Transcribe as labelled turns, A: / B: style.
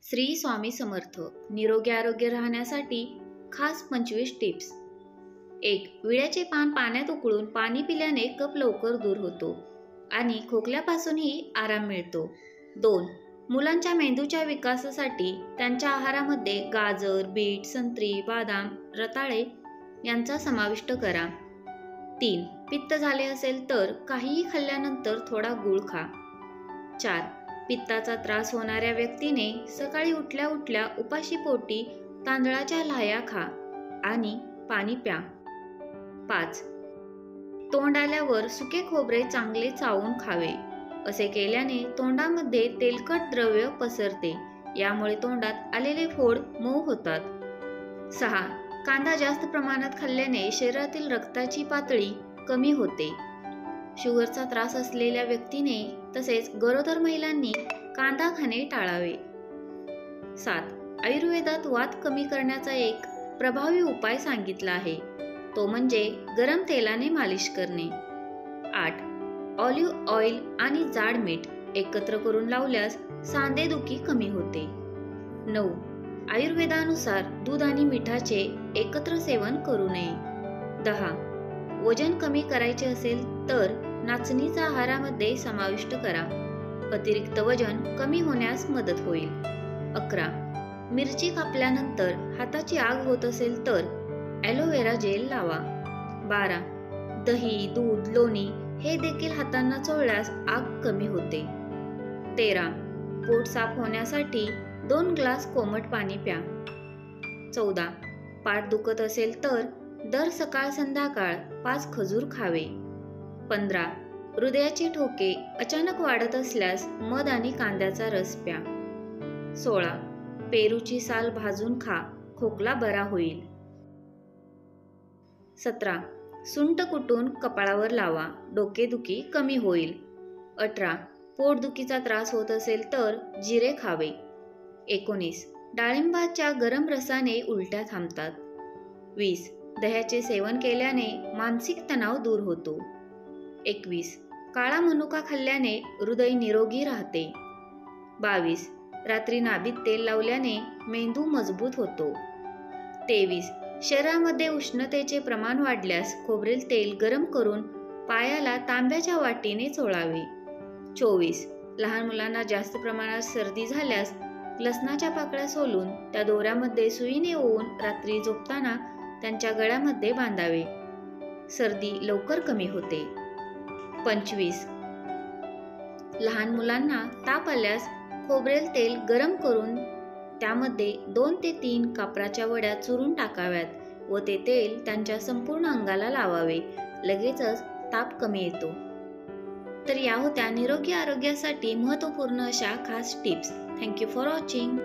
A: श्री स्वामी समर्थ. निरोगी आरोग्य राहण्यासाठी खास 25 टिप्स. 1. विड्याचे पान पाण्यात उकळून पाणी पिल्याने कफ लवकर दूर होतो आणि खोकल्यापासूनही आराम मिळतो. 2. मुलांच्या मेंदूच्या विकासासाठी त्यांच्या आहारामध्ये गाजर, बीट, संत्री, बदाम, रताळे यांचा समाविष्ट करा. 3. पित्त झाले असेल तर काहीही खाल्ल्यानंतर थोडा गूळ खा. 4. पित्ताचा त्रास होणाऱ्या व्यक्तीने सकाळी उठल्या उठल्या उपाशी पोटी तांदळाच्या लाह्या खा आणि पाणी प्या. 5. तोंड आल्यावर सुके खोबरे चांगले चावून खावे. असे केल्याने तोंडामध्ये तेलकट द्रव्य पसरते, यामुळे तोंडात आलेले फोड मऊ होतात. 6. कांदा जास्त प्रमाणात खाल्ल्याने शरीरातील रक्ताची पातळी कमी होते. शुगरचा त्रास असलेल्या व्यक्तीने तसेच गरोदर महिलांनी कांदा खाणे टाळावे. 7. आयुर्वेदात वात कमी करण्याचा एक प्रभावी उपाय सांगितला आहे, तो म्हणजे गरम तेलाने मालिश करणे. 8. ऑलिव्ह ऑइल आणि जाड मीठ एकत्र करून लावल्यास सांधेदुखी कमी होते. 9. आयुर्वेदानुसार दूध आणि मिठाचे एकत्र सेवन करू नये. 10. वजन कमी करायचे असेल तर नाचणीचा आहारामध्ये समाविष्ट करा. अतिरिक्त वजन कमी होण्यास मदत होईल. 11. मिरची कापल्यानंतर हाताची आग होत असेल तर ॲलोवेरा जेल लावा. 12. दही, दूध, लोणी हे देखील हातांना चोळल्यास आग कमी होते. 13. पोट साफ होण्यासाठी 2 ग्लास कोमट पाणी प्या. 14. पाठ दुखत असेल तर दर सकाळ संध्याकाळ 5 खजूर खावे. 15. हृदयाचे ठोके अचानक वाढत असल्यास मध आणि कांद्याचा रस प्या. 16. पेरूची साल भाजून खा, खोकला बरा होईल. 17. सुंठ कुटून कपाळावर लावा, डोकेदुखी कमी होईल. 18. पोटदुखीचा त्रास होत असेल तर जिरे खावे. 19. डाळिंबाच्या गरम रसाने उलट्या थांबतात. 20. दह्याचे सेवन केल्याने मानसिक तणाव दूर होतो. 21. काळा मनुका खाल्ल्याने हृदय निरोगी राहते. 22. रात्री नाभीत तेल लावल्याने मेंदू मजबूत होतो. 23. शरीरामध्ये उष्णतेचे प्रमाण वाढल्यास खोबरेल तेल गरम करून पायाला तांब्याच्या वाटीने चोळावे. 24. लहान मुलांना जास्त प्रमाणात सर्दी झाल्यास लसणाच्या पाकळ्या सोलून त्या दोऱ्यामध्ये सुईने ओवून रात्री झोपताना त्यांच्या गळ्यामध्ये बांधावे. सर्दी लवकर कमी होते. 25. लहान मुलांना ताप आल्यास खोबरेल तेल गरम करून त्यामध्ये 2 ते 3 कापराच्या वड्या चुरून टाकाव्यात व ते तेल त्यांच्या संपूर्ण अंगाला लावावे. लगेचच ताप कमी येतो. तर या होत्या निरोगी आरोग्यासाठी महत्त्वपूर्ण अशा खास टिप्स. Thank you for watching.